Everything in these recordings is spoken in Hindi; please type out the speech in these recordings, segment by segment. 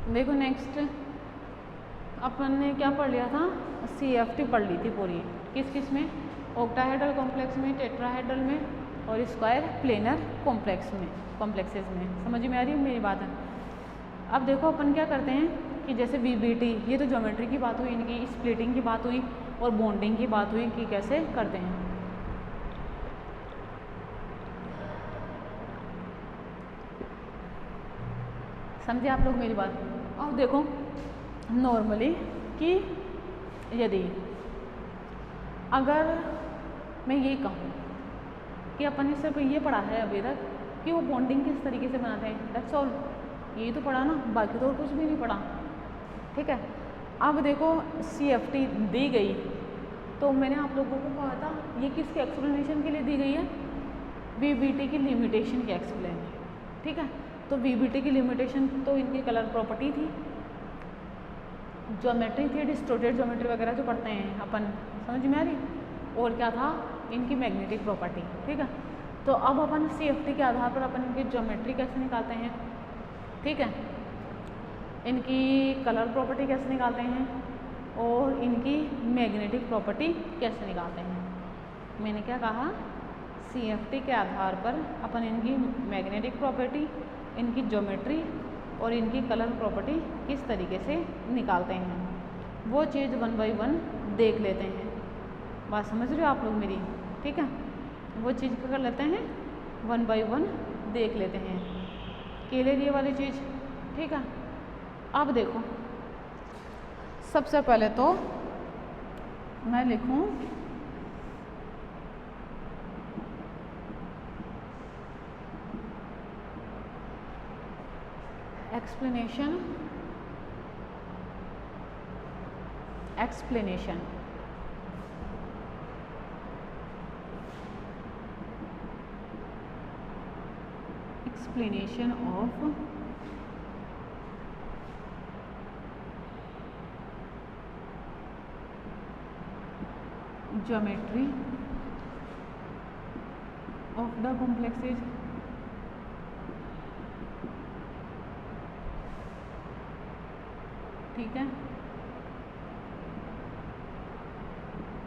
देखो नेक्स्ट अपन ने क्या पढ़ लिया था, CFT पढ़ ली थी पूरी। किस किस में, ऑक्टाहेड्रल कॉम्प्लेक्स में, टेट्राहेड्रल में और स्क्वायर प्लेनर कॉम्प्लेक्सेस में। समझ में आ रही है मेरी बात है। अब देखो अपन क्या करते हैं कि जैसे VBT, ये तो ज्योमेट्री की बात हुई, इनकी स्प्लिटिंग की बात हुई और बॉन्डिंग की बात हुई कि कैसे करते हैं। समझे आप लोग मेरी बात। अब देखो नॉर्मली कि यदि अगर मैं ये कहूँ कि अपन ने सिर्फ ये पढ़ा है अभी तक कि वो बॉन्डिंग किस तरीके से बनाते हैं, दैट्स ऑल, यही तो पढ़ा ना, बाकी तो और कुछ भी नहीं पढ़ा। ठीक है। अब देखो CFT दी गई तो मैंने आप लोगों को कहा था ये किसके एक्सप्लेनेशन के लिए दी गई है, VBT की लिमिटेशन के एक्सप्लेन। ठीक है। तो VBT की लिमिटेशन तो इनकी कलर प्रॉपर्टी थी, ज्योमेट्री थी, डिस्टोर्टेड ज्योमेट्री वगैरह जो पढ़ते हैं अपन, समझ में आ रही, और क्या था इनकी मैग्नेटिक प्रॉपर्टी। ठीक है। तो अब अपन CFT के आधार पर अपन इनकी ज्योमेट्री कैसे निकालते हैं, ठीक है, इनकी कलर प्रॉपर्टी कैसे निकालते हैं और इनकी मैग्नेटिक प्रॉपर्टी कैसे निकालते हैं। मैंने क्या कहा, CFT के आधार पर अपन इनकी मैग्नेटिक प्रॉपर्टी, इनकी ज्योमेट्री और इनकी कलर प्रॉपर्टी किस तरीके से निकालते हैं, वो चीज़ 1 बाय 1 देख लेते हैं। बात समझ रहे हो आप लोग मेरी। ठीक है। वो चीज़ क्या कर लेते हैं, 1 बाय 1 देख लेते हैं, क्लियर ये वाली चीज़। ठीक है। अब देखो सबसे पहले तो मैं लिखूं explanation of geometry of the complexes ठीक है,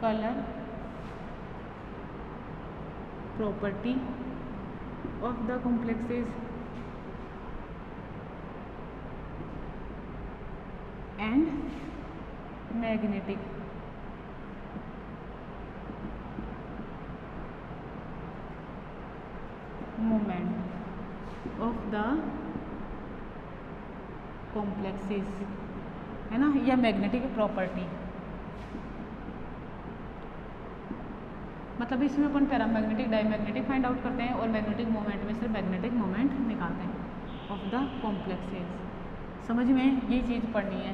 colour property of the complexes and magnetic moment of the complexes, है ना, या मैग्नेटिक प्रॉपर्टी। मतलब इसमें अपन पैरामैग्नेटिक डायमैग्नेटिक फाइंड आउट करते हैं और मैग्नेटिक मोमेंट में सिर्फ मैग्नेटिक मोमेंट निकालते हैं ऑफ द कॉम्प्लेक्सेस। समझ में ये चीज़ पढ़नी है।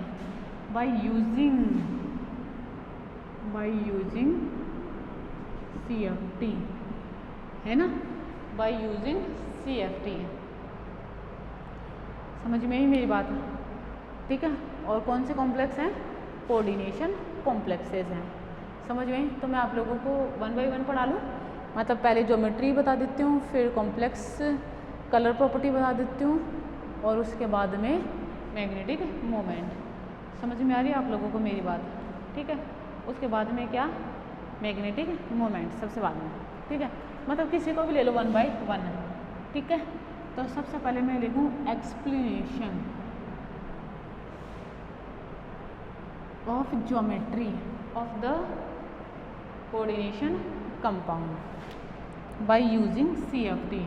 बाय यूजिंग CFT, है ना, बाय यूजिंग CFT। समझ में ही मेरी बात है। ठीक है। और कौन से कॉम्प्लेक्स हैं, कोऑर्डिनेशन कॉम्प्लेक्सेस हैं। समझ में। तो मैं आप लोगों को 1 बाय 1 पढ़ा लूँ, मतलब पहले ज्योमेट्री बता देती हूँ, फिर कॉम्प्लेक्स कलर प्रॉपर्टी बता देती हूँ और उसके बाद में मैग्नेटिक मोमेंट। समझ में आ रही है आप लोगों को मेरी बात। ठीक है। उसके बाद में क्या, मैग्नेटिक मोमेंट सबसे बाद में। ठीक है। मतलब किसी को भी ले लो 1 बाय 1। ठीक है। तो सबसे पहले मैं लिखूँ explanation of geometry of the coordination compound by using CFT।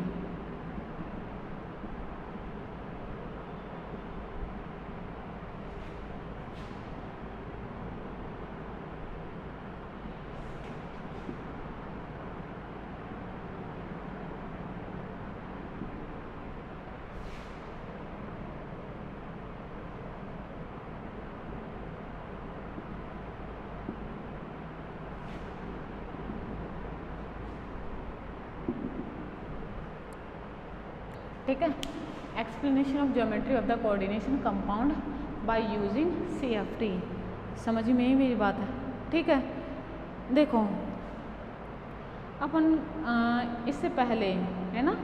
ठीक है। Explanation of geometry of the coordination compound by using CFT। समझ में ही मेरी बात है। ठीक है। देखो अपन इससे पहले, है ना,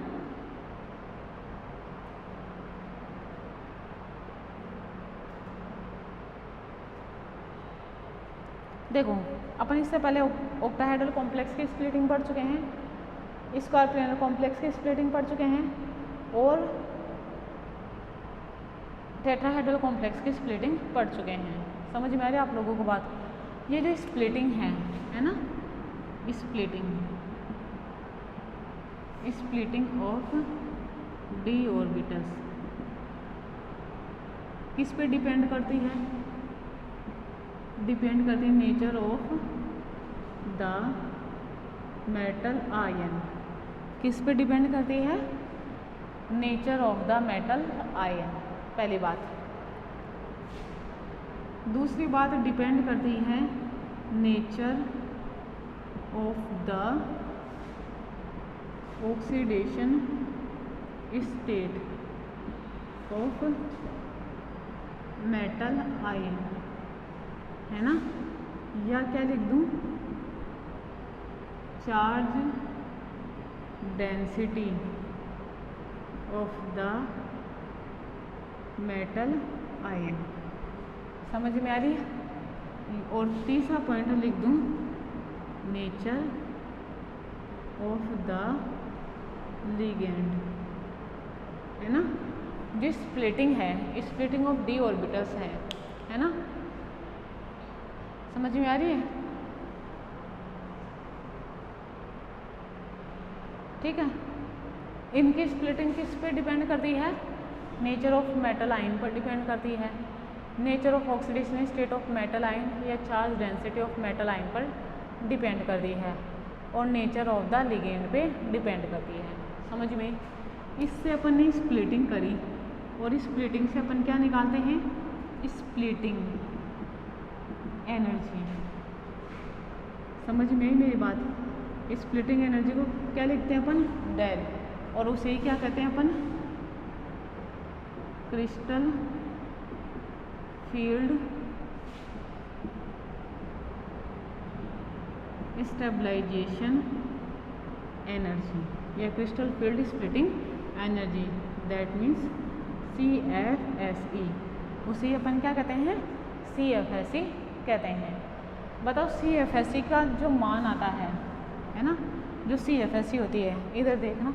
देखो अपन इससे पहले ऑक्टाहेड्रल कॉम्प्लेक्स की स्प्लिटिंग पढ़ चुके हैं, स्क्वायर प्लेनर कॉम्प्लेक्स की स्प्लिटिंग पढ़ चुके हैं और टेट्राहेड्रल कॉम्प्लेक्स की स्प्लिटिंग पढ़ चुके हैं। समझ में आ रही है आप लोगों को बात? ये जो स्प्लिटिंग है ना, स्प्लिटिंग ऑफ डी ऑर्बिटल्स किस पे डिपेंड करती है? डिपेंड करती है nature of the metal ion. किस पे डिपेंड करती है? Nature of the metal ion, पहली बात। दूसरी बात डिपेंड करती है nature of the oxidation state of metal ion, है ना? या क्या लिख दूं? Charge density of the metal ion. समझ में आ रही है? और तीसरा पॉइंट लिख दूं नेचर ऑफ द लिगेंड, है ना? जो स्प्लिटिंग है, स्प्लिटिंग ऑफ डी ऑर्बिटल्स है ना? समझ में आ रही है? ठीक है। इनकी स्प्लिटिंग किस पे डिपेंड करती है? नेचर ऑफ मेटल आयन पर डिपेंड करती है। Nature of oxidation state of metal ion या charge density of metal ion पर डिपेंड करती है और नेचर ऑफ द लिगेंड पे डिपेंड करती है। समझ में? इससे अपन ने स्प्लिटिंग करी और स्प्लिटिंग से अपन क्या निकालते हैं? Splitting energy. समझ में आई मेरी बात? स्प्लिटिंग एनर्जी को क्या लिखते हैं अपन? डेल। और उसे ही क्या कहते हैं अपन? क्रिस्टल फील्ड स्टेबलाइजेशन एनर्जी या crystal field splitting energy, that means CFSE। उसे ही अपन क्या कहते हैं? CFSE कहते हैं। बताओ CFSE का जो मान आता है ना? जो CFSE होती है, इधर देखना,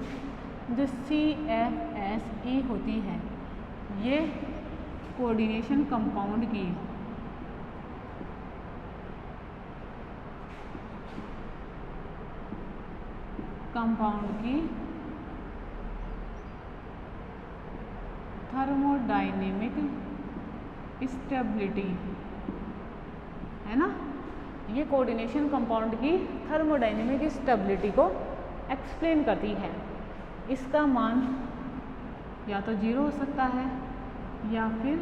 जो CFSE होती है ये कोऑर्डिनेशन कंपाउंड की थर्मोडायनेमिक स्टेबिलिटी, है ना? ये कोऑर्डिनेशन कंपाउंड की थर्मोडायनेमिक स्टेबिलिटी को एक्सप्लेन करती है। इसका मान या तो 0 हो सकता है या फिर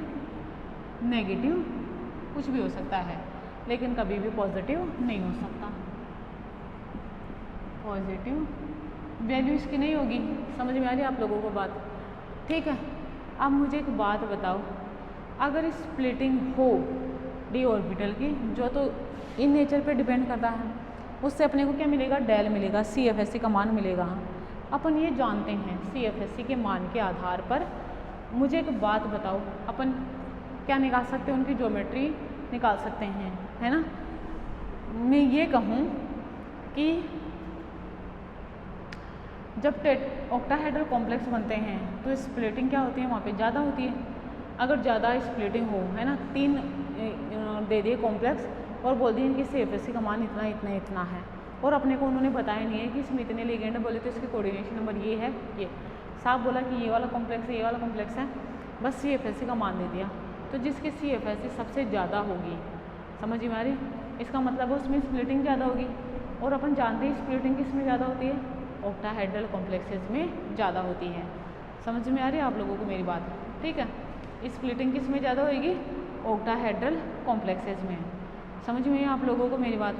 नेगेटिव, कुछ भी हो सकता है, लेकिन कभी भी पॉजिटिव नहीं हो सकता। पॉजिटिव वैल्यू इसकी नहीं होगी। समझ में आ रही है आप लोगों को बात? ठीक है। अब मुझे एक बात बताओ, अगर स्प्लिटिंग हो डी ऑर्बिटल की, जो तो इन नेचर पे डिपेंड करता है, उससे अपने को क्या मिलेगा? डेल मिलेगा, CFSE का मान मिलेगा। अपन ये जानते हैं CFSE के मान के आधार पर मुझे एक बात बताओ, अपन क्या निकाल सकते हैं? उनकी ज्योमेट्री निकाल सकते हैं, है ना? मैं ये कहूँ कि जब ऑक्टाहेड्रल कॉम्प्लेक्स बनते हैं तो स्प्लिटिंग क्या होती है? वहाँ पे ज़्यादा होती है। अगर ज़्यादा स्प्लिटिंग हो, है ना, 3 दे दिए कॉम्प्लेक्स और बोल दिए कि CFSE का मान इतना इतना इतना है, और अपने को उन्होंने बताया नहीं है कि इसमें इतने लिगेंड बोले तो इसकी कोऑर्डिनेशन नंबर ये है, ये साफ बोला कि ये वाला कॉम्प्लेक्स है, ये वाला कॉम्प्लेक्स है, बस CFSE का मान दे दिया। तो जिसकी CFSE सबसे ज़्यादा होगी, समझ में आ रही? इसका मतलब है उसमें स्प्लिटिंग ज़्यादा होगी। और अपन जानते हैं स्प्लिटिंग किस में ज़्यादा होती है? ऑक्टाहेड्रल कॉम्प्लेक्सेस में ज़्यादा होती है। समझ में आ रही है आप लोगों को मेरी बात? ठीक है। स्प्लिटिंग किस में ज़्यादा होगी? ऑक्टाहेड्रल कॉम्प्लेक्सेस में। समझ में आप लोगों को मेरी बात?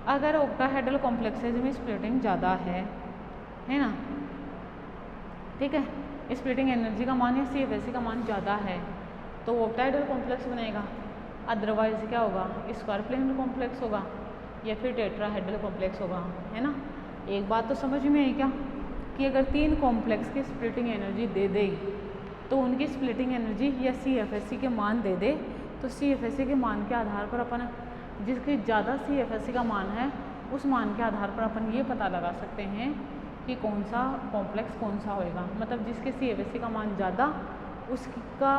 अगर ऑक्टाहेड्रल कॉम्प्लेक्सेस में स्प्लिटिंग ज़्यादा है ना, ठीक है, स्प्लिटिंग एनर्जी का मान या CFSE का मान ज़्यादा है तो ऑक्टाहेड्रल कॉम्प्लेक्स बनेगा। अदरवाइज क्या होगा? स्क्वायर प्लेनर कॉम्प्लेक्स होगा या फिर टेट्राहेड्रल कॉम्प्लेक्स होगा, है ना? एक बात तो समझ में आई क्या कि अगर 3 कॉम्प्लेक्स की स्प्लिटिंग एनर्जी दे दे तो उनकी स्प्लिटिंग एनर्जी या CFSE के मान दे दे, तो CFSE के मान के आधार पर अपन जिसकी ज़्यादा CFSE का मान है उस मान के आधार पर अपन ये पता लगा सकते हैं कि कौन सा कॉम्प्लेक्स कौन सा होएगा। मतलब जिसके CFSE का मान ज़्यादा उसका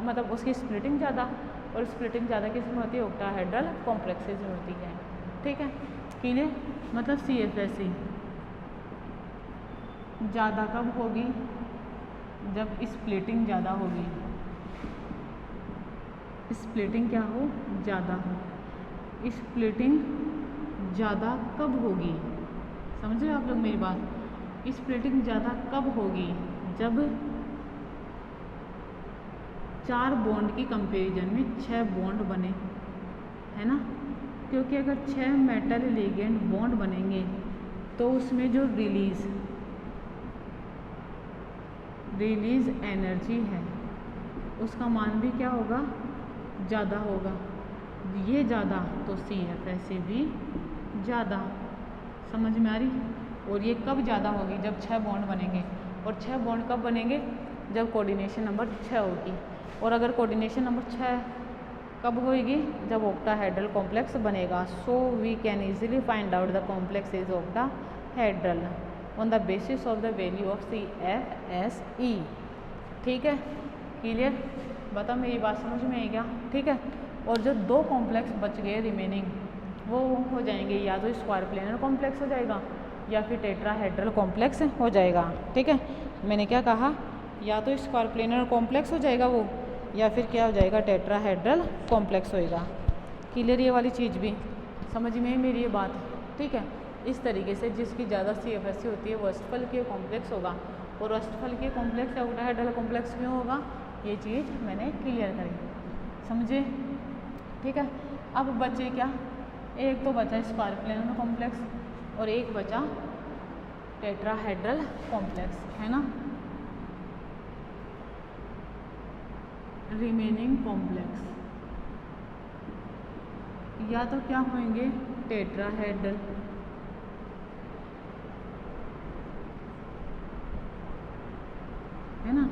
मतलब उसकी स्प्लिटिंग ज़्यादा, और स्प्लिटिंग ज़्यादा किसमें होती है? ऑक्टाहेड्रल कॉम्प्लेक्सेस में होती है। ठीक है, क्लियर? मतलब CFSE ज़्यादा कब होगी? जब स्प्लिटिंग ज़्यादा होगी। स्प्लिटिंग क्या हो? ज़्यादा हो। स्प्लिटिंग ज़्यादा कब होगी? समझ रहे हो आप लोग मेरी बात? स्प्लिटिंग ज़्यादा कब होगी? जब 4 बॉन्ड की कंपैरिजन में 6 बॉन्ड बने, है ना? क्योंकि अगर 6 मेटल लिगेंड बॉन्ड बनेंगे तो उसमें जो रिलीज एनर्जी है उसका मान भी क्या होगा? ज़्यादा होगा। ये ज़्यादा तो CFSE भी ज़्यादा। समझ में आ रही? और ये कब ज़्यादा होगी? जब 6 बॉन्ड बनेंगे। और 6 बॉन्ड कब बनेंगे? जब कोऑर्डिनेशन नंबर 6 होगी। और अगर कोऑर्डिनेशन नंबर 6 कब होगी? जब ऑक्टाहेड्रल कॉम्प्लेक्स बनेगा। So we can easily find out the complex is octahedral on the basis of the value of CFSE। ठीक है, क्लियर? बताओ मेरी बात समझ में आई क्या? ठीक है, और जो 2 कॉम्प्लेक्स बच गए रिमेनिंग वो हो जाएंगे, या तो स्क्वायर प्लेनर कॉम्प्लेक्स हो जाएगा या फिर टेट्राहेड्रल कॉम्प्लेक्स हो जाएगा। ठीक है, मैंने क्या कहा? या तो स्क्वायर प्लेनर कॉम्प्लेक्स हो जाएगा वो, या फिर क्या हो जाएगा? टेट्राहेड्रल कॉम्प्लेक्स होएगा। क्लियर ये वाली चीज़ भी समझ में मेरी ये बात? ठीक है, इस तरीके से जिसकी ज़्यादा CFSE होती है वो अष्टफलकीय कॉम्प्लेक्स होगा, और अष्टफलकीय कॉम्प्लेक्स या ऑक्टाहेड्रल कॉम्प्लेक्स क्यों होगा? ये चीज़ मैंने क्लियर करी, समझे? ठीक है, अब बचे क्या? एक तो बचा स्क्वायर प्लेनर कॉम्प्लेक्स और एक बचा टेट्राहेड्रल कॉम्प्लेक्स, है ना? रिमेनिंग कॉम्प्लेक्स या तो क्या होंगे? टेट्राहेड्रल, है ना?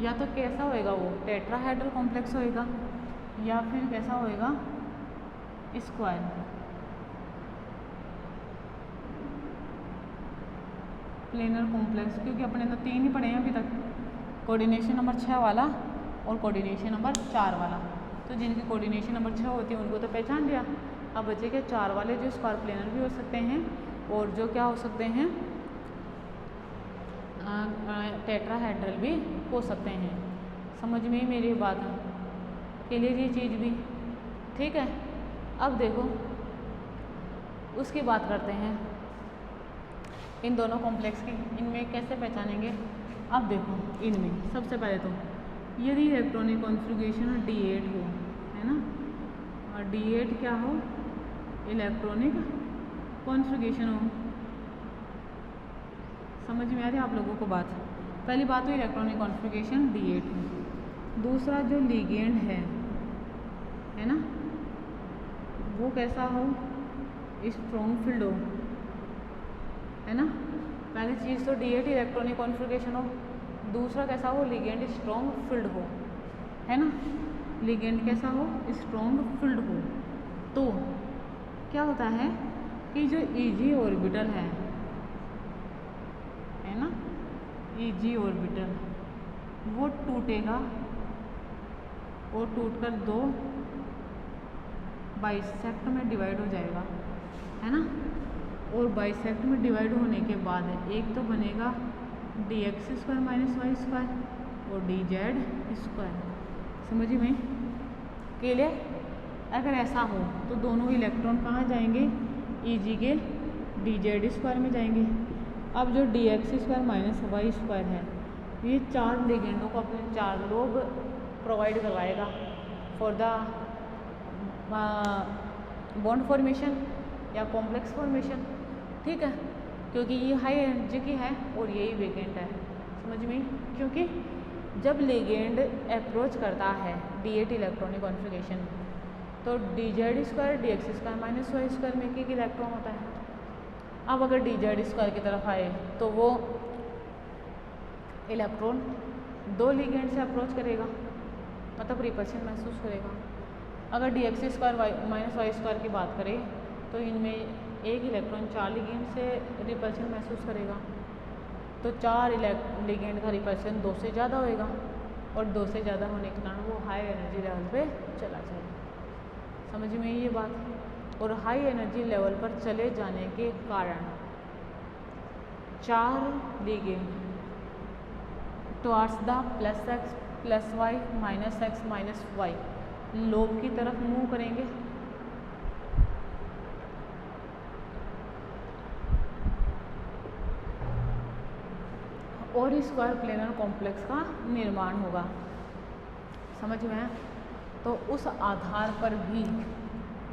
या तो कैसा होएगा वो? टेट्राहेड्रल कॉम्प्लेक्स होएगा, या फिर कैसा होएगा? स्क्वायर। प्लेनर कॉम्प्लेक्स, क्योंकि अपने तो 3 ही पढ़े हैं अभी तक, कोऑर्डिनेशन नंबर 6 वाला और कोऑर्डिनेशन नंबर 4 वाला। तो जिनकी कोऑर्डिनेशन नंबर 6 होती है उनको तो पहचान लिया। अब बचे के 4 वाले जो स्क्वायर प्लेनर भी हो सकते हैं और जो क्या हो सकते हैं? टेट्राहेड्रल भी हो सकते हैं। समझ में मेरी बात है? क्लियर ये चीज़ भी? ठीक है, अब देखो उसकी बात करते हैं इन दोनों कॉम्प्लेक्स की। इनमें कैसे पहचानेंगे? अब देखो इनमें सबसे पहले तो यदि इलेक्ट्रॉनिक कॉन्फ़िगरेशन D8 हो, है ना? और D8 क्या हो? इलेक्ट्रॉनिक कॉन्फ़िगरेशन हो। समझ में आ रही है आप लोगों को बात? पहली बात तो इलेक्ट्रॉनिक कॉन्फ़िगरेशन D8 हो। दूसरा जो लिगेंड है ना, वो कैसा हो? स्ट्रॉन्ग फील्ड हो, है ना? पहली चीज़ तो D8 इलेक्ट्रॉनिक कॉन्फ़िगरेशन हो। दूसरा कैसा हो? लिगेंड स्ट्रॉन्ग फील्ड हो, है ना? लिगेंड कैसा हो? स्ट्रॉन्ग फील्ड हो। तो क्या होता है कि जो EG ऑर्बिटल है ना, EG ऑर्बिटल वो टूटेगा और टूटकर 2 बाइसेक्ट में डिवाइड हो जाएगा, है ना? और बाइसेक्ट में डिवाइड होने के बाद एक तो बनेगा dx² - y² और dz²। समझ में? क्लियर? अगर ऐसा हो तो दोनों इलेक्ट्रॉन कहाँ जाएंगे? EG के dz² में जाएंगे। अब जो dx² - y² है ये 4 लिगेंडों को अपने 4 लोग प्रोवाइड करवाएगा फॉर द बॉन्ड फॉर्मेशन या कॉम्प्लेक्स फॉर्मेशन। ठीक है, क्योंकि ये हाई एनर्जी की है और यही वेकेंट है। समझ में? क्योंकि जब लिगेंड अप्रोच करता है D8 इलेक्ट्रॉनिक कॉन्फ़िगरेशन तो dz² dx² - y² में एक इलेक्ट्रॉन होता है। अब अगर dz² की तरफ आए तो वो इलेक्ट्रॉन 2 लिगेंड से अप्रोच करेगा, मतलब रिपल्शन महसूस करेगा। अगर D X square Y minus Y square की बात करें तो इनमें एक इलेक्ट्रॉन 4 लिगेंड से रिपल्शन महसूस करेगा, तो 4 लिगेंड का रिपल्शन 2 से ज़्यादा होएगा और 2 से ज़्यादा होने के कारण वो हाई एनर्जी लेवल पे चला जाएगा। समझ में ये बात। और हाई एनर्जी लेवल पर चले जाने के कारण 4 ligand towards the plus X plus Y minus X minus Y lobe की तरफ मूव करेंगे। और स्क्वायर प्लेनर कॉम्प्लेक्स का निर्माण होगा। समझ में आया। तो उस आधार पर भी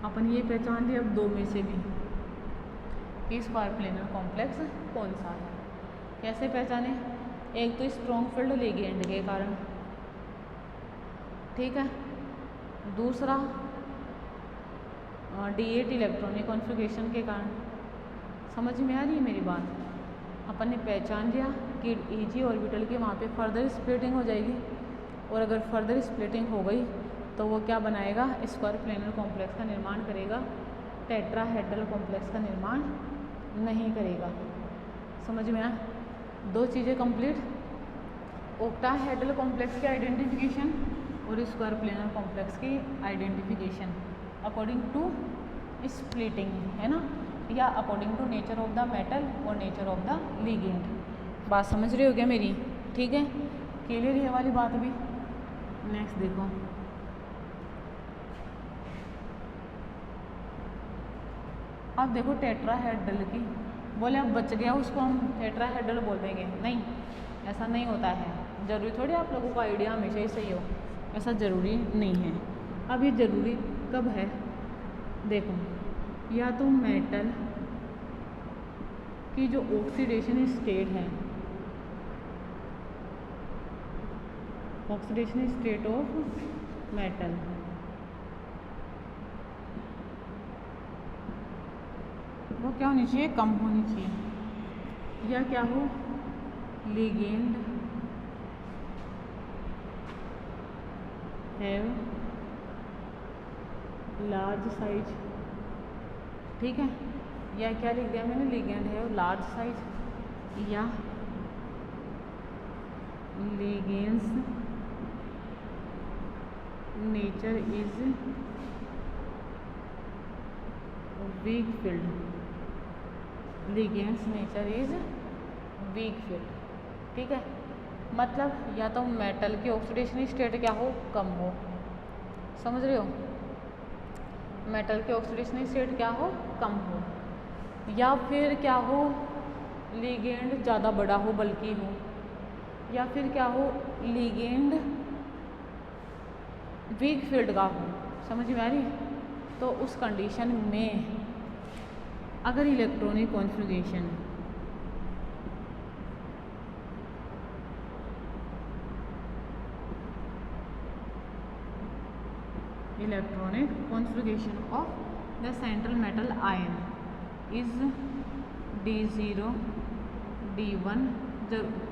अपन ये पहचान लिया अब दो में से भी कि स्क्वायर प्लेनर कॉम्प्लेक्स कौन सा है। कैसे पहचाने? एक तो स्ट्रॉन्ग फील्ड लिगेंड के कारण, ठीक है। दूसरा D8 इलेक्ट्रॉनिक कॉन्फ़िगरेशन के कारण। समझ में आ रही है मेरी बात। अपन ने पहचान लिया कि EG ऑर्बिटल के वहाँ पे फर्दर स्प्लिटिंग हो जाएगी, और अगर फर्दर स्प्लिटिंग हो गई तो वो क्या बनाएगा? स्क्वायर प्लेनर कॉम्प्लेक्स का निर्माण करेगा, टेट्राहेड्रल कॉम्प्लेक्स का निर्माण नहीं करेगा। समझ में आया? दो चीज़ें कंप्लीट, ऑक्टाहेड्रल कॉम्प्लेक्स की आइडेंटिफिकेशन और स्क्वायर प्लेनर कॉम्प्लेक्स की आइडेंटिफिकेशन अकॉर्डिंग टू स्प्लिटिंग, है ना, या according to nature of the metal और नेचर ऑफ द लिगेंड। बात समझ रहे हो क्या मेरी? ठीक है, क्लियर ये वाली बात भी। नेक्स्ट देखो, अब देखो टेट्राहेड्रल की, बोले अब बच गया उसको हम टेट्राहेड्रल बोल देंगे। नहीं, ऐसा नहीं होता है। ज़रूरी थोड़ी आप लोगों का आइडिया हमेशा ही सही हो, ऐसा ज़रूरी नहीं है। अब ये ज़रूरी कब है? देखो, या तो मेटल की जो ऑक्सीडेशन स्टेट है, ऑक्सीडेशन स्टेट ऑफ मेटल, वो क्या होनी चाहिए? कम होनी चाहिए। या क्या हो? लिगेंड हैव लार्ज साइज, ठीक है। या क्या लिख दिया मैंने? लिगेंड हैव लार्ज साइज, या ligands nature is weak field, ligands nature is weak field, ठीक है। मतलब या तो मेटल की ऑक्सीडेशन स्टेट क्या हो? कम हो। समझ रहे हो? मेटल की ऑक्सीडेशन स्टेट क्या हो? कम हो। या फिर क्या हो? लिगेंड ज़्यादा बड़ा हो, बल्कि हो। या फिर क्या हो? लिगेंड वीक फील्ड का हो। समझ में आ रही है? तो उस कंडीशन में अगर electronic configuration of the central metal ion is D0, D1,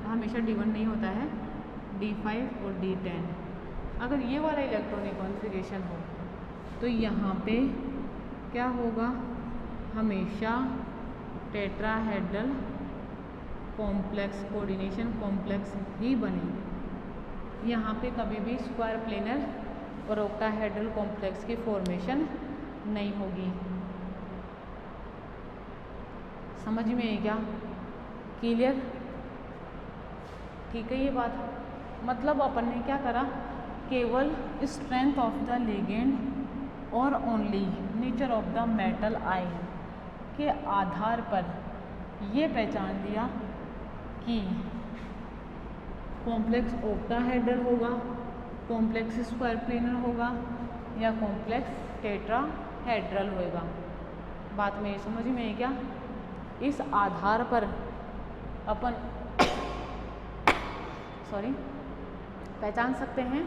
हमेशा D1 नहीं होता है, D5 और D10। अगर ये वाला इलेक्ट्रॉनिक कॉन्फ़िगरेशन हो तो यहाँ पे क्या होगा? हमेशा टेट्राहेड्रल कॉम्प्लेक्स, कोऑर्डिनेशन कॉम्प्लेक्स ही बनेगी। यहाँ पे कभी भी स्क्वायर प्लेनर और ऑक्टाहेड्रल कॉम्प्लेक्स की फॉर्मेशन नहीं होगी। समझ में है क्या? क्लियर? ठीक है ये बात। मतलब अपन ने क्या करा? केवल स्ट्रेंथ ऑफ द लिगेंड और only nature of the metal ion के आधार पर ये पहचान लिया कि कॉम्प्लेक्स ऑक्टाहेड्रल होगा, कॉम्प्लेक्स स्क्वायर प्लेनर होगा, या कॉम्प्लेक्स टेट्राहेड्रल होगा। बात मेरी समझ में है क्या? इस आधार पर अपन पहचान सकते हैं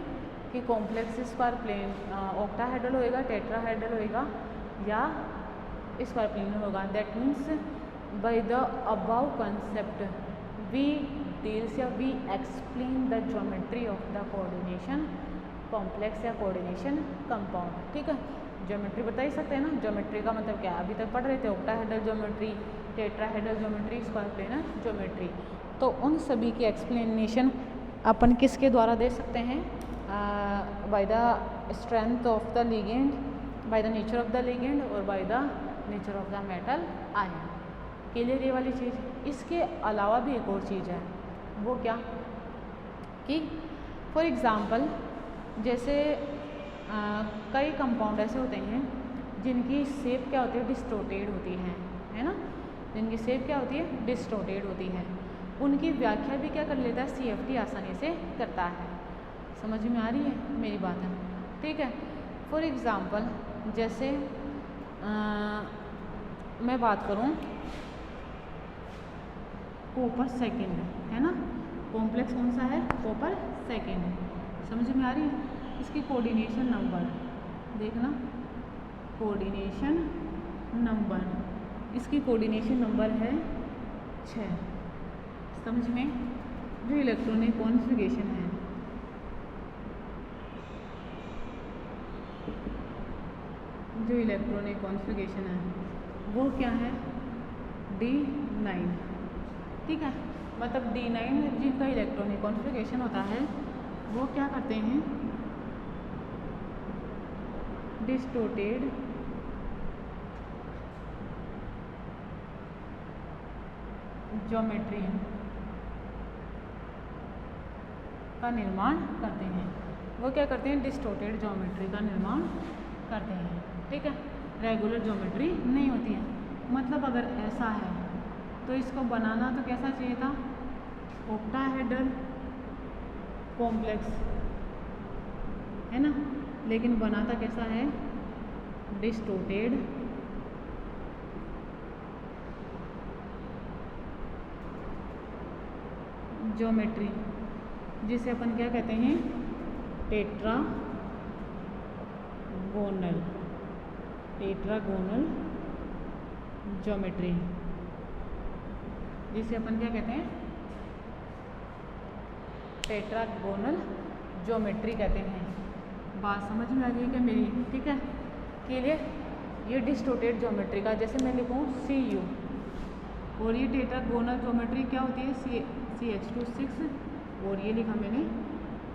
कि कॉम्प्लेक्स स्क्वायर प्लेन ऑक्टाहेड्रल होएगा, टेट्राहेड्रल होएगा, या स्क्वायर प्लेनर होगा। That means by the above concept we details या we explain the geometry of the coordination complex या कोऑर्डिनेशन कंपाउंड। ठीक है, ज्योमेट्री बता ही सकते हैं ना। ज्योमेट्री का मतलब क्या है, अभी तक पढ़ रहे थे, octahedral geometry, tetrahedral geometry, square planar geometry. तो उन सभी की एक्सप्लेनेशन अपन किसके द्वारा दे सकते हैं, by the strength of the ligand, by the nature of the ligand और by the nature of the metal ion. Clear ये वाली चीज़। इसके अलावा भी एक और चीज़ है, वो क्या कि फॉर एग्ज़ाम्पल जैसे कई कंपाउंड ऐसे होते हैं जिनकी शेप क्या होती है, डिस्टोर्टेड होती है ना, जिनकी शेप क्या होती है, डिस्टोर्टेड होती है। उनकी व्याख्या भी क्या कर लेता है, CFT आसानी से करता है। समझ में आ रही है मेरी बात है? ठीक है। फॉर एग्ज़ाम्पल जैसे मैं बात करूं कॉपर सेकेंड, है ना, कॉम्प्लेक्स कौन सा है, कॉपर सेकेंड। समझ में आ रही है? इसकी कोऑर्डिनेशन नंबर देखना, कोऑर्डिनेशन नंबर, इसकी कोऑर्डिनेशन नंबर है 6। समझ में? जो इलेक्ट्रॉनिक कॉन्फ़िगरेशन है, जो इलेक्ट्रॉनिक कॉन्फ़िगरेशन है वो क्या है, D9। ठीक है, मतलब D9 जिनका इलेक्ट्रॉनिक कॉन्फ़िगरेशन होता है वो क्या करते हैं, डिस्टोर्टेड ज्योमेट्री का निर्माण करते हैं। वो क्या करते हैं, डिस्टोर्टेड ज्योमेट्री का निर्माण करते हैं। ठीक है, रेगुलर ज्योमेट्री नहीं होती है। मतलब अगर ऐसा है तो इसको बनाना तो कैसा चाहिए था, ऑक्टाहेड्रल कॉम्प्लेक्स, है ना, लेकिन बनाता कैसा है, डिस्टोर्टेड ज्योमेट्री, जिसे अपन क्या कहते हैं, टेट्रागोनल ज्योमेट्री, जिसे अपन क्या कहते हैं, टेट्रागोनल ज्योमेट्री कहते हैं। बात समझ में आ गई क्या मेरी? ठीक है, क्लियर। ये डिस्टोर्टेड ज्योमेट्री का, जैसे मैं लिखूँ CU, और ये टेट्रागोनल ज्योमेट्री क्या होती है, CH2 6, और ये लिखा मैंने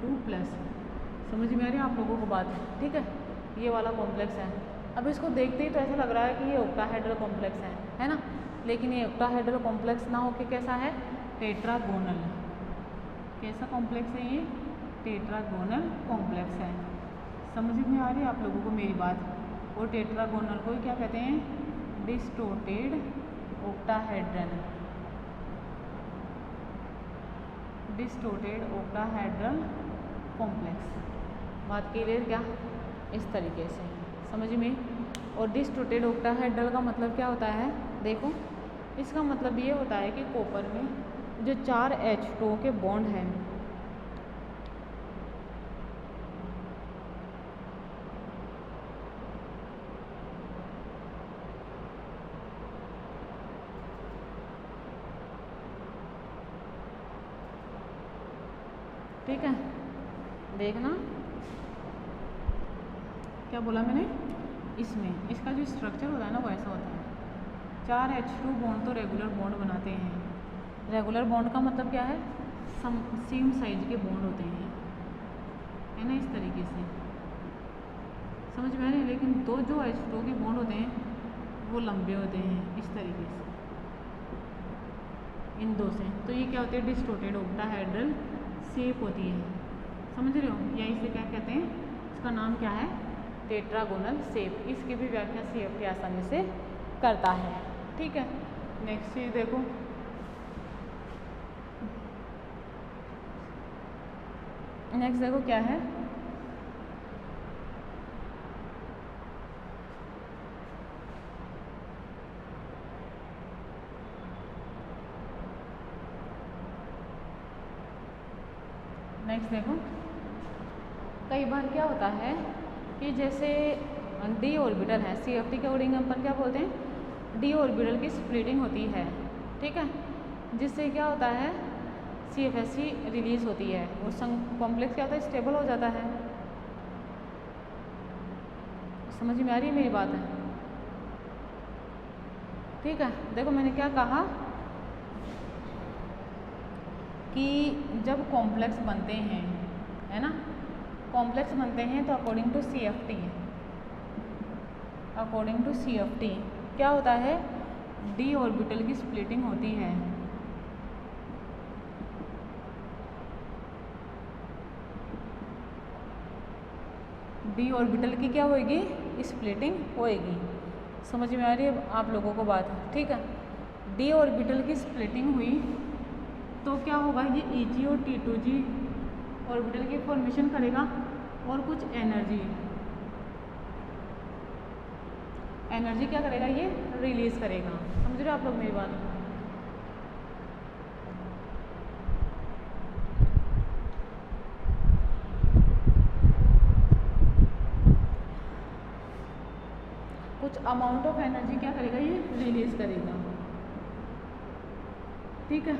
2+। समझ में आ रही है आप लोगों को बात? ठीक है, ये वाला कॉम्प्लेक्स है। अब इसको देखते ही तो ऐसा लग रहा है कि ये ऑक्टाहेड्रल कॉम्प्लेक्स है ना, लेकिन ये ऑक्टाहेड्रल कॉम्प्लेक्स ना होके कैसा है, टेट्रागोनल। कैसा कॉम्प्लेक्स है ये, टेट्रागोनल कॉम्प्लेक्स है। समझ में आ रही है आप लोगों को मेरी बात? और टेट्रागोनल को क्या कहते हैं, distorted octahedral, distorted octahedral complex. बात क्लियर क्या? इस तरीके से समझ में। और डिस्टोर्टेड ऑक्टाहेड्रल का मतलब क्या होता है, देखो इसका मतलब ये होता है कि कॉपर में जो 4 H2 के बॉन्ड हैं, ठीक है, देखना क्या बोला मैंने, इसमें इसका जो स्ट्रक्चर होता है ना वो ऐसा होता है, 4 H2 बॉन्ड तो रेगुलर बॉन्ड बनाते हैं। रेगुलर बॉन्ड का मतलब क्या है, सेम साइज के बॉन्ड होते हैं, है ना, इस तरीके से। समझ में आ रही है? लेकिन दो जो H2 के बॉन्ड होते हैं वो लंबे होते हैं, इस तरीके से, इन दो से। तो ये क्या होती है, डिस्टोर्टेड ऑक्टाहेड्रल शेप होती है। समझ रहे हो? या इसे क्या कहते हैं, इसका नाम क्या है, टेट्रागोनल शेप। इसकी भी व्याख्या CFT आसानी से करता है। ठीक है, नेक्स्ट चीज देखो, नेक्स्ट देखो क्या है, नेक्स्ट देखो, कई बार क्या होता है कि जैसे D ऑर्बिटल है, CFT के अकॉर्डिंग अपन क्या बोलते हैं, D ऑर्बिटल की स्प्लिटिंग होती है। ठीक है, जिससे क्या होता है, CFSC रिलीज होती है और कॉम्प्लेक्स क्या होता है, स्टेबल हो जाता है। समझ में आ रही है मेरी बात है? ठीक है, देखो मैंने क्या कहा कि जब कॉम्प्लेक्स बनते हैं, है ना, कॉम्प्लेक्स बनते हैं तो अकॉर्डिंग टू CFT क्या होता है, d ऑर्बिटल की स्प्लिटिंग होती है। d ऑर्बिटल की क्या होएगी, स्प्लिटिंग होएगी। समझ में आ रही है आप लोगों को बात? ठीक है, d ऑर्बिटल की स्प्लिटिंग हुई तो क्या होगा, ये Eg और T2g ऑर्बिटल की फॉर्मेशन करेगा और कुछ एनर्जी क्या करेगा, ये रिलीज करेगा। समझ रहे हो आप लोग मेरी बात? कुछ अमाउंट ऑफ एनर्जी क्या करेगा, ये रिलीज करेगा। ठीक है,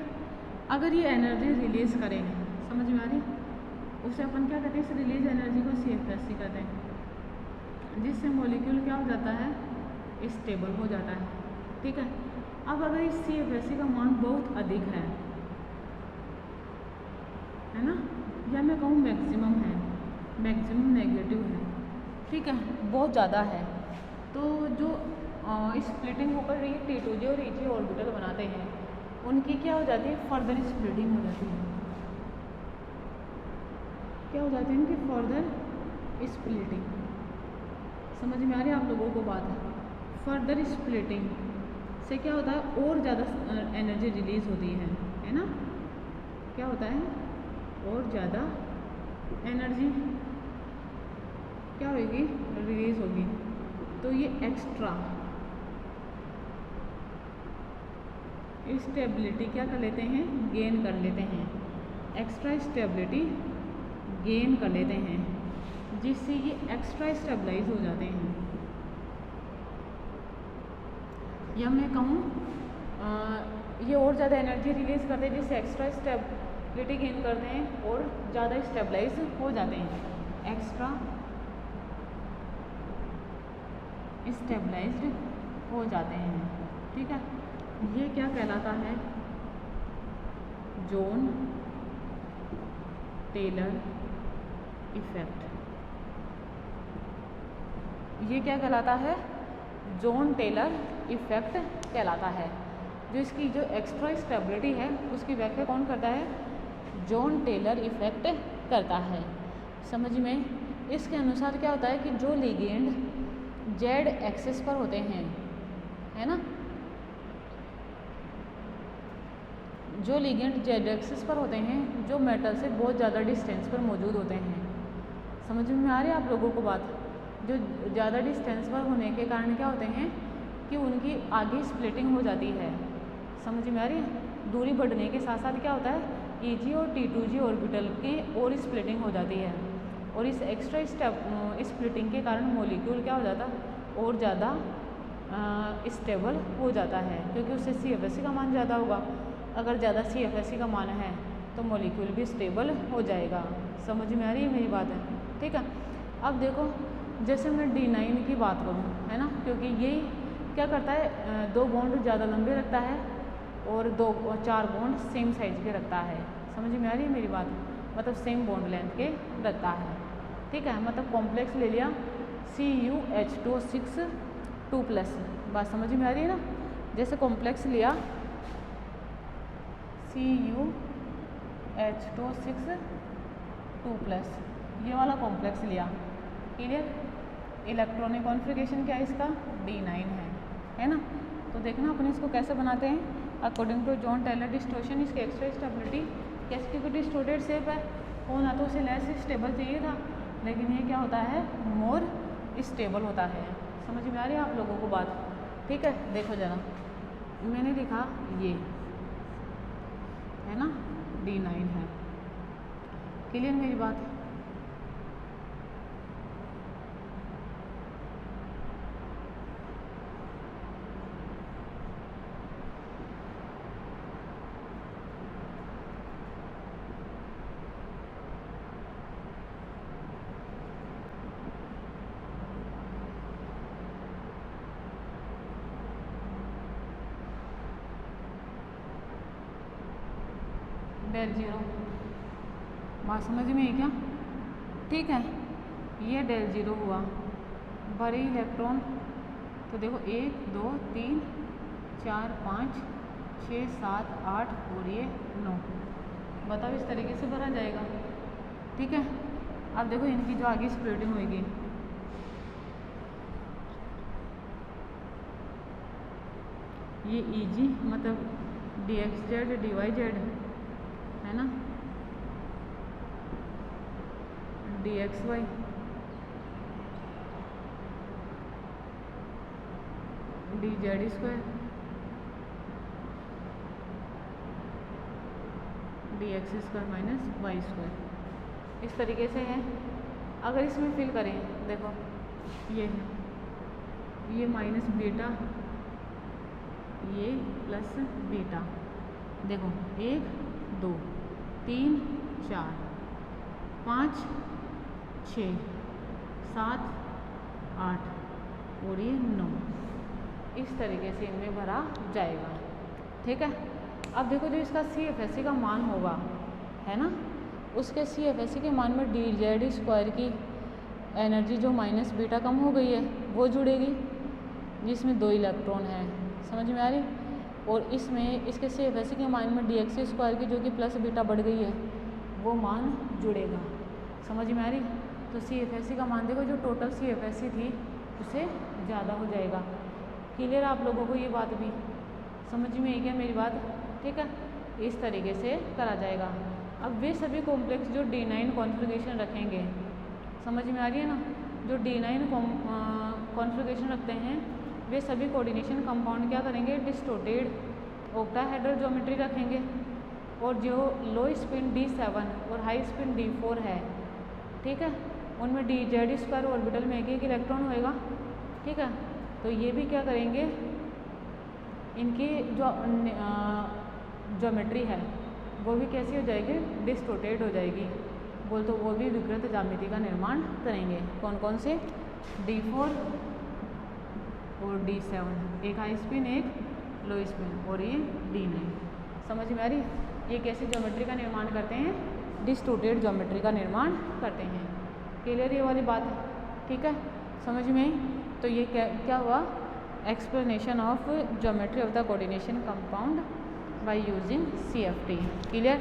अगर ये एनर्जी रिलीज करे, समझ में आ रही, उसे अपन क्या कहते हैं, इस रिलीज एनर्जी को CFSC कहते हैं, जिससे मॉलिक्यूल क्या हो जाता है, स्टेबल हो जाता है। ठीक है, अब अगर इस CFSC का मान बहुत अधिक है ना, या मैं कहूँ मैक्सिमम है, मैक्सिमम नेगेटिव है, ठीक है, बहुत ज़्यादा है, तो जो स्प्लिटिंग होकर रही T2g और Eg ऑर्बिटल बनाते हैं, उनकी क्या हो जाती है, फर्दर स्प्लिटिंग हो जाती है। क्या हो जाती है इनकी, फर्दर स्प्लिटिंग। समझ में आ रही है आप लोगों को बात? फर्दर स्प्लिटिंग से क्या होता है, और ज़्यादा एनर्जी रिलीज होती है ना, क्या होता है, और ज़्यादा एनर्जी क्या होगी, रिलीज होगी। तो ये एक्स्ट्रा स्टेबिलिटी क्या कर लेते हैं, गेन कर लेते हैं, एक्स्ट्रा स्टेबिलिटी गेन कर लेते हैं, जिससे ये एक्स्ट्रा स्टेबलाइज हो जाते हैं। या मैं कहूँ ये और ज़्यादा एनर्जी रिलीज करते हैं, जिससे एक्स्ट्रा स्टेबिलिटी गेन करते हैं और ज़्यादा स्टेबलाइज हो जाते हैं, एक्स्ट्रा स्टेबलाइज्ड हो जाते हैं। ठीक है, ये क्या कहलाता है, जॉन टेलर इफेक्ट। ये क्या कहलाता है, जॉन टेलर इफेक्ट कहलाता है। जो इसकी जो एक्स्ट्रा स्टेबिलिटी है उसकी व्याख्या कौन करता है, जॉन टेलर इफेक्ट करता है। समझ में? इसके अनुसार क्या होता है कि जो लिगेंड जेड एक्सिस पर होते हैं, है ना, जो लिगेंड जेड एक्सिस पर होते हैं, जो मेटल से बहुत ज़्यादा डिस्टेंस पर मौजूद होते हैं। समझ में आ रही है आप लोगों को बात? जो ज़्यादा डिस्टेंस पर होने के कारण क्या होते हैं कि उनकी आगे स्प्लिटिंग हो जाती है। समझ में आ रही है? दूरी बढ़ने के साथ साथ क्या होता है, Eg और T2g ऑर्बिटल की और स्प्लिटिंग हो जाती है, और इस एक्स्ट्रा स्प्लिटिंग के कारण मॉलिक्यूल क्या हो जाता है, और ज़्यादा स्टेबल हो जाता है, क्योंकि उससे CFSC का मान ज़्यादा होगा। अगर ज़्यादा CFSC का मान है तो मॉलिक्यूल भी स्टेबल हो जाएगा। समझ में आ रही है मेरी बात है? ठीक है, अब देखो जैसे मैं D9 की बात करूँ, है ना, क्योंकि यही क्या करता है, दो बॉन्ड ज़्यादा लंबे रखता है और चार बॉन्ड सेम साइज के रखता है। समझ में आ रही है मेरी बात? मतलब सेम बॉन्ड लेंथ के रखता है। ठीक है, मतलब कॉम्प्लेक्स ले लिया CuH2O6 2+, बात समझ में आ रही है ना। जैसे कॉम्प्लेक्स लिया CuH2O6 2+, ये वाला कॉम्प्लेक्स लिया, क्लियर। इलेक्ट्रॉनिक कॉन्फ़िगरेशन क्या है इसका, D9 है ना। तो देखना अपन इसको कैसे बनाते हैं, according to John Teller distortion. इसकी एक्स्ट्रा स्टेबिलिटी कैसे, क्योंकि डिस्टोर्टेड शेप है, होना तो उसे लेस स्टेबल चाहिए था, लेकिन ये क्या होता है, मोर स्टेबल होता है। समझ में आ रही है आप लोगों को बात? ठीक है, देखो ज़रा, मैंने लिखा ये है ना, D9 है, क्लियर मेरी बात? Del zero. बात समझ में आई क्या? ठीक है, ये डेल ज़ीरो हुआ। भरे इलेक्ट्रॉन तो देखो 1 2 3 4 5 6 7 8 और ये 9। बताओ इस तरीके से भरा जाएगा। ठीक है, अब देखो इनकी जो आगे स्प्लिटिंग होगी, ये ईजी मतलब dx जेड dy जेड है ना, dxy dz स्क्वायर dx स्क्वायर माइनस वाई स्क्वायर, इस तरीके से है। अगर इसमें फिल करें, देखो ये माइनस बीटा, ये प्लस बीटा, देखो 1 2 3 4 5 6 7 8 और ये 9, इस तरीके से इनमें भरा जाएगा। ठीक है, अब देखो जो इसका CFSE का मान होगा, है ना, उसके CFSE के मान में dz स्क्वायर की एनर्जी जो माइनस बीटा कम हो गई है वो जुड़ेगी, जिसमें 2 इलेक्ट्रॉन है। समझ में आ रही? और इसमें इसके CFSE के मान में dx स्क्वायर की जो कि प्लस बीटा बढ़ गई है वो मान जुड़ेगा। समझ में आ रही? तो CFSE का मान देखो, जो टोटल CFSE थी उससे ज़्यादा हो जाएगा। क्लियर आप लोगों को ये बात भी समझ में आई क्या मेरी बात? ठीक है, इस तरीके से करा जाएगा। अब वे सभी कॉम्प्लेक्स जो D9 कॉन्फ़िगरेशन रखेंगे, समझ में आ रही है ना, जो D9 कॉन्फ़िगरेशन रखते हैं वे सभी कोऑर्डिनेशन कंपाउंड क्या करेंगे, डिस्टोटेड ऑक्टाहेड्रल ज्योमेट्री रखेंगे। और जो लो स्पिन D7 और हाई स्पिन D4 है, ठीक है, उनमें dz स्क्वायर ऑर्बिटल में एक इलेक्ट्रॉन होएगा। ठीक है, तो ये भी क्या करेंगे, इनकी जो ज्योमेट्री है वो भी कैसी हो जाएगी, डिस्टोटेड हो जाएगी। बोल तो वो भी विकृत ज्यामिति का निर्माण करेंगे। कौन कौन से? D4 और D7, एक हाई स्पिन एक लो स्पिन और ये D9। समझ में आ रही? ये कैसे ज्योमेट्री का निर्माण करते हैं, डिस्टोटेड ज्योमेट्री का निर्माण करते हैं। क्लियर ये वाली बात? ठीक है, समझ में आई? तो ये क्या हुआ, explanation of geometry of the coordination compound by using CFT। Clear?